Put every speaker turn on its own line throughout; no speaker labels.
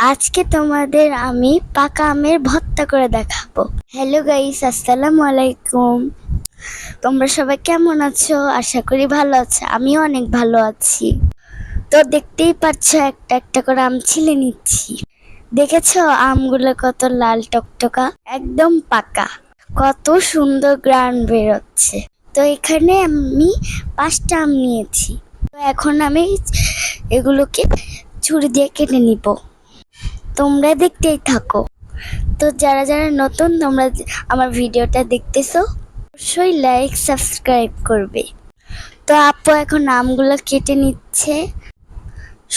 আজকে তোমাদের আমি পাকা আমের ভর্তা করে দেখাবো। হ্যালো গাইস, আসসালামু আলাইকুম। তোমরা সবাই কেমন আছো? আশা করি ভালো আছো। আমিও অনেক ভালো আছি। তো দেখতেই পাচ্ছ, একটা একটা করে আম ছিলে নিচ্ছি। দেখেছো আমগুলো কত লাল টকটকা, একদম পাকা। কত সুন্দর গ্রান বেরোচ্ছে। তো এখানে আমি 5টা আম নিয়েছি। তো এখন আমি এগুলোকে ছুরি দিয়ে কেটে নিব। তোমরা দেখতেই থাকো। তো যারা যারা নতুন তোমরা আমার ভিডিওটা দেখতেছো, অবশ্যই লাইক সাবস্ক্রাইব করবে। তো আপু এখন আমগুলো কেটে নিচ্ছে।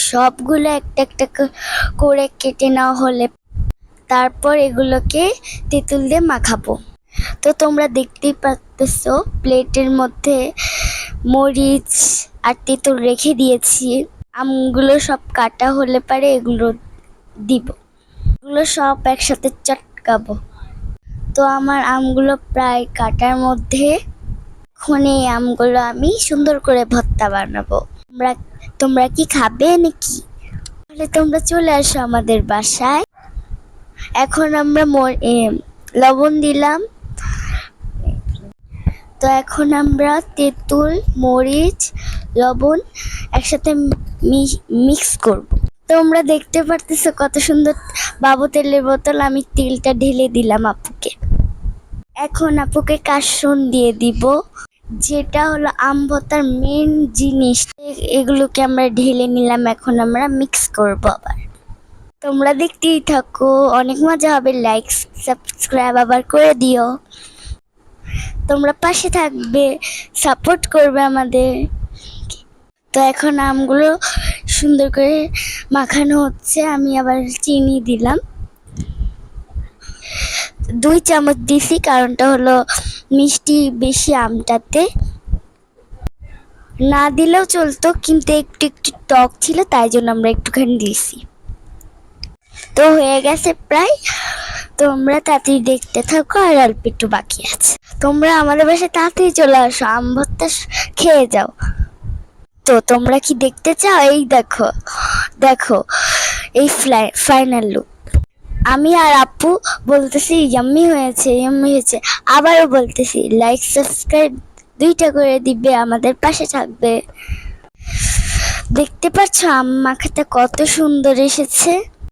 সবগুলো একটা একটা করে কেটে নেওয়া হলে তারপর এগুলোকে তেঁতুল দিয়ে মাখাবো। তো তোমরা দেখতেই পাচ্তেছো প্লেটের মধ্যে মরিচ আর তেঁতুল রেখে দিয়েছি। আমগুলো সব কাটা হলে পারে এগুলো দিব। এগুলো সব একসাথে চটকাবো। তো আমার আমগুলো প্রায় কাটার মধ্যে। এখন এই আমগুলো আমি সুন্দর করে ভর্তা বানাবো। তোমরা কি খাবে নাকি? তাহলে তোমরা চলে আসো আমাদের বাসায়। এখন আমরা লবণ দিলাম। তো এখন আমরা তেঁতুল, মরিচ, লবণ একসাথে মিক্স করব। তোমরা দেখতে পারতেছো কত সুন্দর বাবু তেলের বোতল। আমি তেলটা ঢেলে দিলাম আপুকে। এখন আপুকে কাসুন দিয়ে দিব, যেটা হলো আম ভর্তার মেন জিনিস। এগুলোকে আমরা ঢেলে নিলাম। এখন আমরা মিক্স করব আবার। তোমরা দেখতেই থাকো, অনেক মজা হবে। লাইক সাবস্ক্রাইব আবার করে দিও। তোমরা পাশে থাকবে, সাপোর্ট করবে আমাদের। তো এখন আমগুলো সুন্দর করে মাখানো হচ্ছে। আমি আবার চিনি দিলাম, 2 চামচ দিছি। কারণটা হলো মিষ্টি বেশি আমটাতে। না দিলেও চলতো, কিন্তু একটু একটু টক ছিল, তাই জন্য আমরা একটুখানি দিয়েছি। তো হয়ে গেছে প্রায়। তোমরা তাড়াতাড়ি দেখতে থাকো, আর অল্প একটু বাকি আছে। তোমরা আমাদের বাসায় তাড়াতাড়ি চলে আসো, আম ভর্তা খেয়ে যাও। তো তোমরা কি দেখতে চাও? এই দেখো দেখো, এই ফাইনাল লুক। আমি আর আপু বলতেছি ইয়াম্মি হয়েছে, ইয়াম্মি হয়েছে। আবারও বলতেছি লাইক সাবস্ক্রাইব 2টা করে দিবে, আমাদের পাশে থাকবে। দেখতে পাচ্ছ আম মাখাটা কত সুন্দর এসেছে।